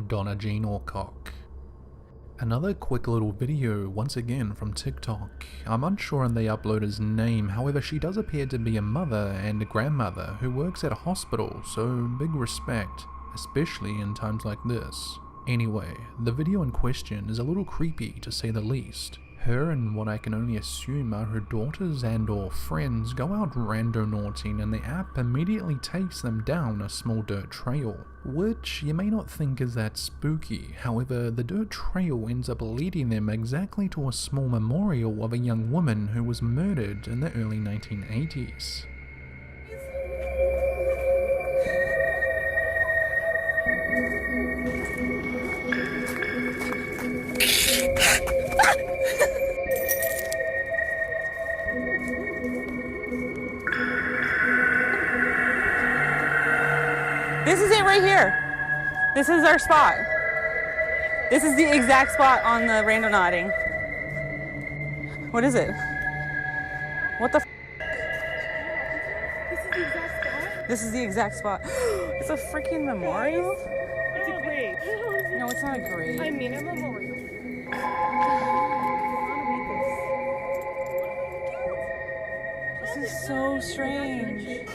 Donna Jean Orcock. Another quick little video once again from TikTok. I'm unsure on the uploader's name, however she does appear to be a mother and a grandmother who works at a hospital, so big respect, especially in times like this. Anyway, the video in question is a little creepy to say the least. Her and what I can only assume are her daughters and or friends go out randonauting and the app immediately takes them down a small dirt trail, which you may not think is that spooky. However, the dirt trail ends up leading them exactly to a small memorial of a young woman who was murdered in the early 1980s. This is it right here. This is our spot. This is the exact spot on the Randonauting. What is it? What the f? This is the exact spot. It's a freaking memorial? It's a grave. No, it's not a grave. I mean a memorial. This is so strange.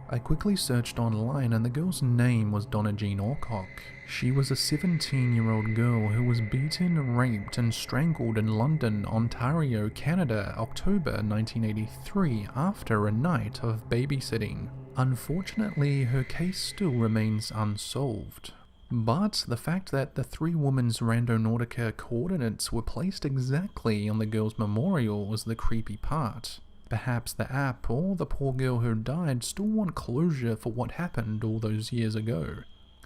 I quickly searched online and the girl's name was Donna Jean Orcock. She was a 17-year-old girl who was beaten, raped and strangled in London, Ontario, Canada, October 1983 after a night of babysitting. Unfortunately, her case still remains unsolved. But the fact that the three women's Randonautica coordinates were placed exactly on the girl's memorial was the creepy part. Perhaps the app or the poor girl who died still want closure for what happened all those years ago.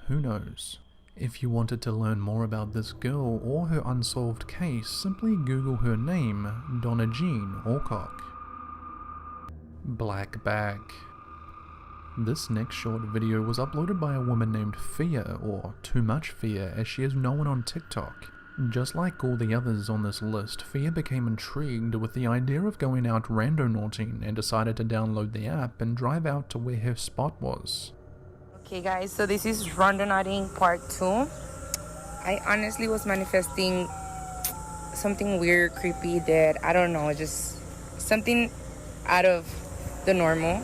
Who knows? If you wanted to learn more about this girl or her unsolved case, simply Google her name, Donna Jean Orcock. Black Bag. This next short video was uploaded by a woman named Fia, or Too Much Fia as she is known on TikTok. Just like all the others on this list, Fia became intrigued with the idea of going out randonauting and decided to download the app and drive out to where her spot was. Okay guys, so this is Randonauting part 2. I honestly was manifesting something weird, creepy, that, I don't know, just something out of the normal,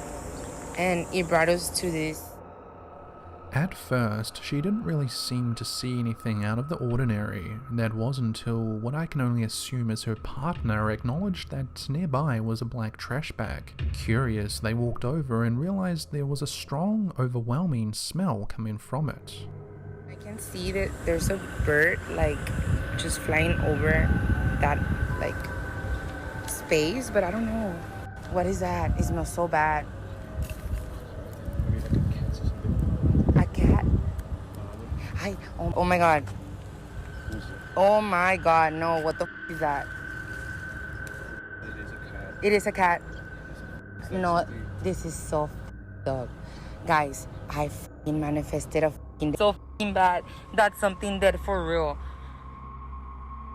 and it brought us to this. At first, she didn't really seem to see anything out of the ordinary. That was until what I can only assume is her partner acknowledged that nearby was a black trash bag. Curious, they walked over and realized there was a strong, overwhelming smell coming from it. I can see that there's a bird like just flying over that like space, but I don't know. What is that? It smells so bad. Oh my god. Oh my god, no, what the f is that? It is a cat. No, this is so f***ed up. Guys, I f***ing manifested a f***ing so f***ing bad. That's something dead for real.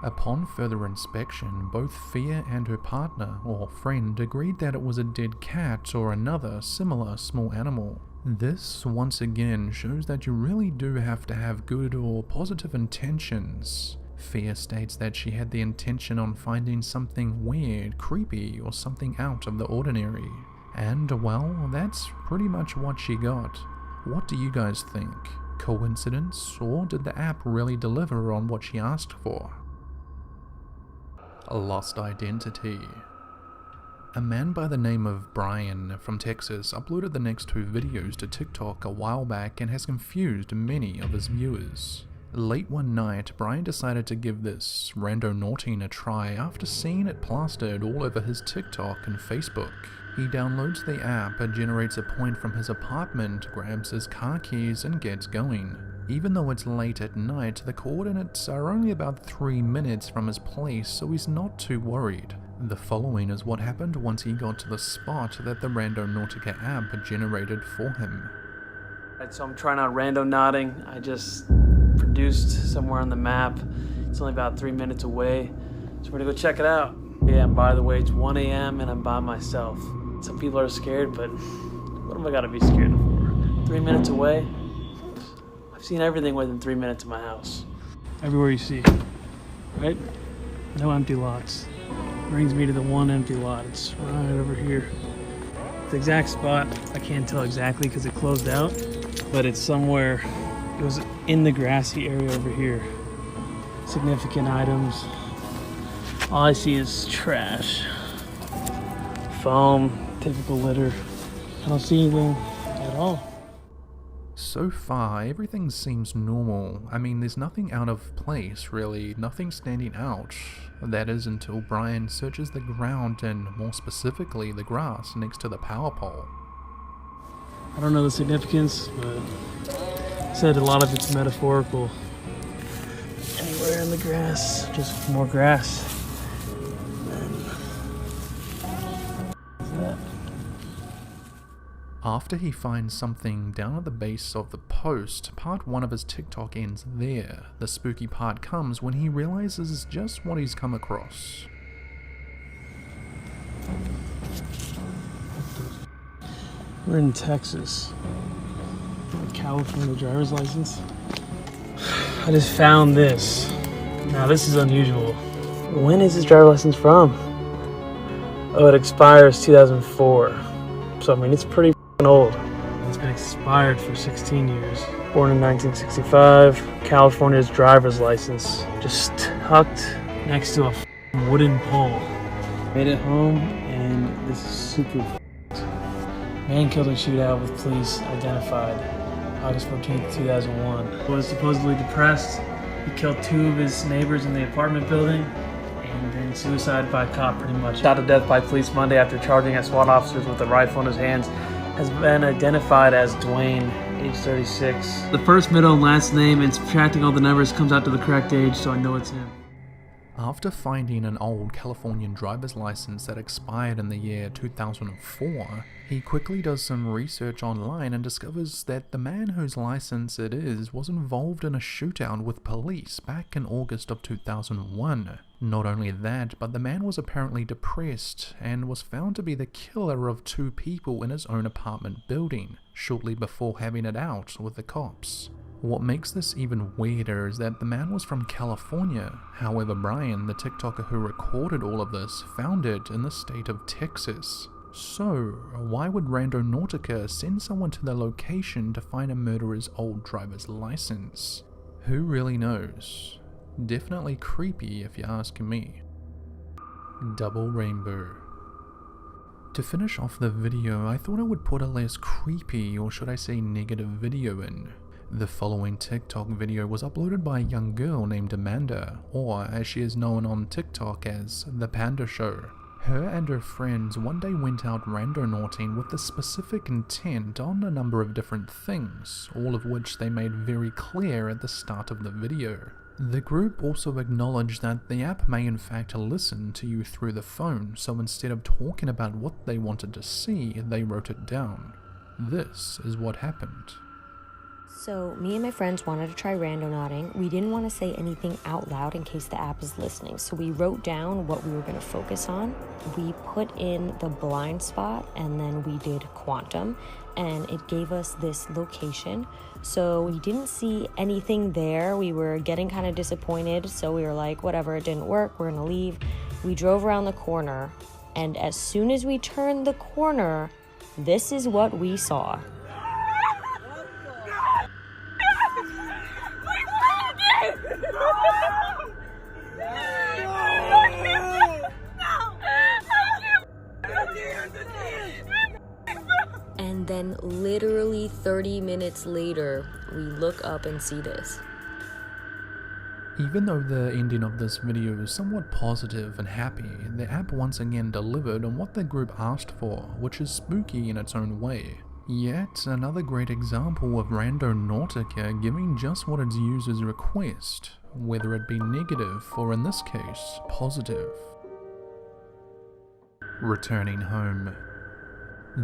Upon further inspection, both Fia and her partner, or friend, agreed that it was a dead cat or another similar small animal. This, once again, shows that you really do have to have good or positive intentions. Fia states that she had the intention on finding something weird, creepy, or something out of the ordinary. And, well, that's pretty much what she got. What do you guys think? Coincidence, or did the app really deliver on what she asked for? A lost identity. A man by the name of Brian from Texas uploaded the next two videos to TikTok a while back and has confused many of his viewers. Late one night, Brian decided to give this randonauting a try after seeing it plastered all over his TikTok and Facebook. He downloads the app, generates a point from his apartment, grabs his car keys and gets going. Even though it's late at night, the coordinates are only about 3 minutes from his place, so he's not too worried. The following is what happened once he got to the spot that the Randonautica app generated for him. Alright, so I'm trying out randonauting. I just produced somewhere on the map. It's only about 3 minutes away, so we're gonna go check it out. Yeah, and by the way, it's 1 a.m. and I'm by myself. Some people are scared, but what am I gotta be scared for? 3 minutes away? I I've seen everything within 3 minutes of my house. Everywhere you see, right? No empty lots. Brings me to the one empty lot. It's right over here. The exact spot, I can't tell exactly because it closed out, but it's somewhere, it was in the grassy area over here. Significant items. All I see is trash. Foam, typical litter. I don't see anything at all. So far, everything seems normal. I mean, there's nothing out of place, really, nothing standing out. That is until Brian searches the ground and, more specifically, the grass next to the power pole. I don't know the significance, but I said a lot of it's metaphorical. Anywhere in the grass, just more grass. After he finds something down at the base of the post, part 1 of his TikTok ends there. The spooky part comes when he realizes just what he's come across. We're in Texas. California driver's license. I just found this. Now this is unusual. When is this driver's license from? Oh, it expires 2004. So I mean, it's pretty old. It's been expired for 16 years. Born in 1965, California's driver's license, just tucked next to a wooden pole. Made it home, and this is super. Man killed in shootout with police identified August 14th, 2001. Was supposedly depressed. He killed 2 of his neighbors in the apartment building, and then suicide by cop pretty much. Shot to death by police Monday after charging at SWAT officers with a rifle in his hands. Has been identified as Dwayne, age 36. The first, middle, and last name and subtracting all the numbers comes out to the correct age, so I know it's him. After finding an old Californian driver's license that expired in the year 2004, he quickly does some research online and discovers that the man whose license it is was involved in a shootout with police back in August of 2001. Not only that, but the man was apparently depressed and was found to be the killer of 2 people in his own apartment building, shortly before having it out with the cops. What makes this even weirder is that the man was from California. However, Brian, the TikToker who recorded all of this, found it in the state of Texas. So, why would Randonautica send someone to the location to find a murderer's old driver's license? Who really knows? Definitely creepy if you ask me. Double rainbow. To finish off the video, I thought I would put a less creepy, or should I say negative video in. The following TikTok video was uploaded by a young girl named Amanda, or as she is known on TikTok as The Panda Show. Her and her friends one day went out randonauting with the specific intent on a number of different things, all of which they made very clear at the start of the video. The group also acknowledged that the app may in fact listen to you through the phone, so instead of talking about what they wanted to see, they wrote it down. This is what happened. So me and my friends wanted to try randonauting. We didn't want to say anything out loud in case the app is listening. So we wrote down what we were going to focus on. We put in the blind spot and then we did quantum, and it gave us this location. So we didn't see anything there. We were getting kind of disappointed. So we were like, whatever, it didn't work. We're going to leave. We drove around the corner, and as soon as we turned the corner, this is what we saw. And then literally 30 minutes later, we look up and see this. Even though the ending of this video is somewhat positive and happy, the app once again delivered on what the group asked for, which is spooky in its own way. Yet another great example of Randonautica giving just what its users request, whether it be negative or in this case, positive. Returning home.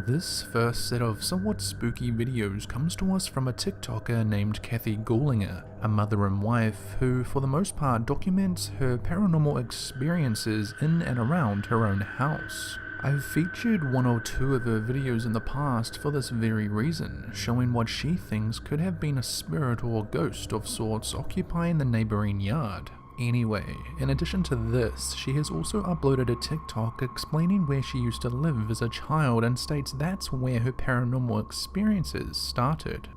This first set of somewhat spooky videos comes to us from a TikToker named Kathy Goulinger, a mother and wife who for the most part documents her paranormal experiences in and around her own house. I've featured one or two of her videos in the past for this very reason, showing what she thinks could have been a spirit or ghost of sorts occupying the neighbouring yard. Anyway, in addition to this, she has also uploaded a TikTok explaining where she used to live as a child and states that's where her paranormal experiences started.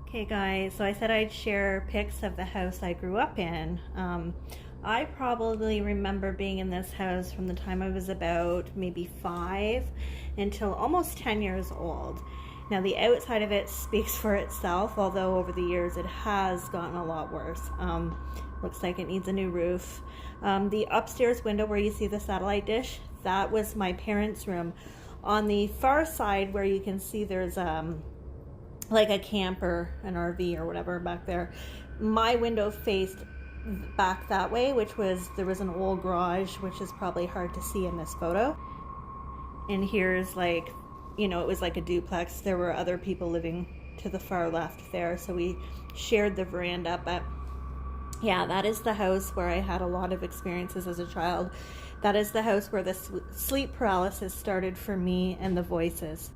Okay guys, so I said I'd share pics of the house I grew up in. I probably remember being in this house from the time I was about maybe 5 until almost 10 years old. Now the outside of it speaks for itself, although over the years it has gotten a lot worse. Looks like it needs a new roof. The upstairs window where you see the satellite dish, that was my parents' room. On the far side where you can see there's like a camper, an RV or whatever back there, my window faced back that way, there was an old garage, which is probably hard to see in this photo. And here's like, you know, it was like a duplex. There were other people living to the far left there, so we shared the veranda. But yeah, that is the house where I had a lot of experiences as a child. That is the house where the sleep paralysis started for me and the voices.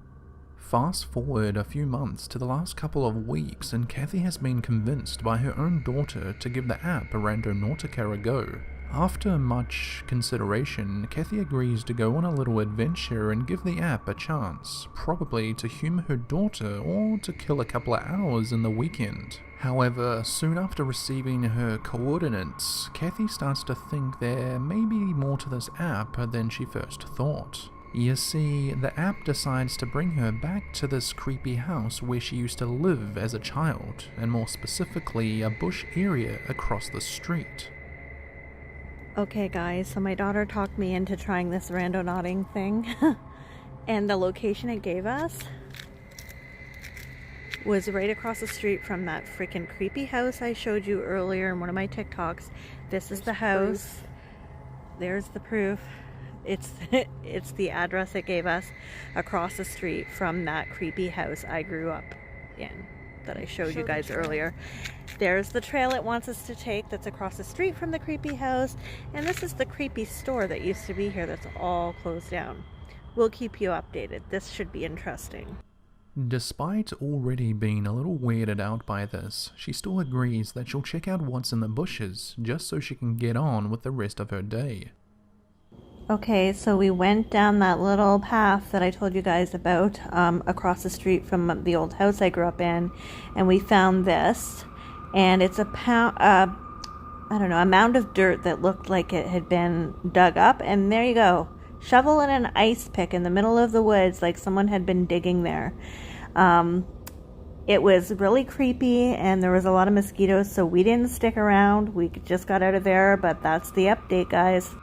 Fast forward a few months to the last couple of weeks, and Kathy has been convinced by her own daughter to give the app Randonautica a go. After much consideration, Kathy agrees to go on a little adventure and give the app a chance, probably to humour her daughter or to kill a couple of hours in the weekend. However, soon after receiving her coordinates, Kathy starts to think there may be more to this app than she first thought. You see, the app decides to bring her back to this creepy house where she used to live as a child, and more specifically a bush area across the street. Okay guys, so my daughter talked me into trying this randonauting thing and the location it gave us was right across the street from that freaking creepy house I showed you earlier in one of my TikToks. This is the house. There's the proof. It's the address it gave us across the street from that creepy house I grew up in that I showed you guys earlier. There's the trail it wants us to take that's across the street from the creepy house, and this is the creepy store that used to be here that's all closed down. We'll keep you updated. This should be interesting. Despite already being a little weirded out by this, she still agrees that she'll check out what's in the bushes just so she can get on with the rest of her day. Okay, so we went down that little path that I told you guys about across the street from the old house I grew up in, and we found this, and it's a mound of dirt that looked like it had been dug up, and there you go, shovel and an ice pick in the middle of the woods, like someone had been digging there. It was really creepy, and there was a lot of mosquitoes, so we didn't stick around. We just got out of there, but that's the update, guys.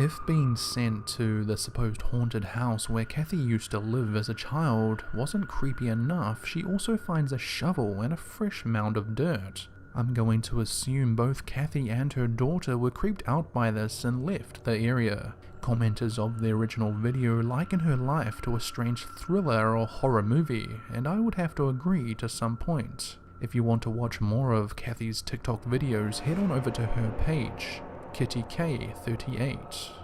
If being sent to the supposed haunted house where Kathy used to live as a child wasn't creepy enough, she also finds a shovel and a fresh mound of dirt. I'm going to assume both Kathy and her daughter were creeped out by this and left the area. Commenters of the original video liken her life to a strange thriller or horror movie, and I would have to agree to some point. If you want to watch more of Kathy's TikTok videos, head on over to her page, KittyK38.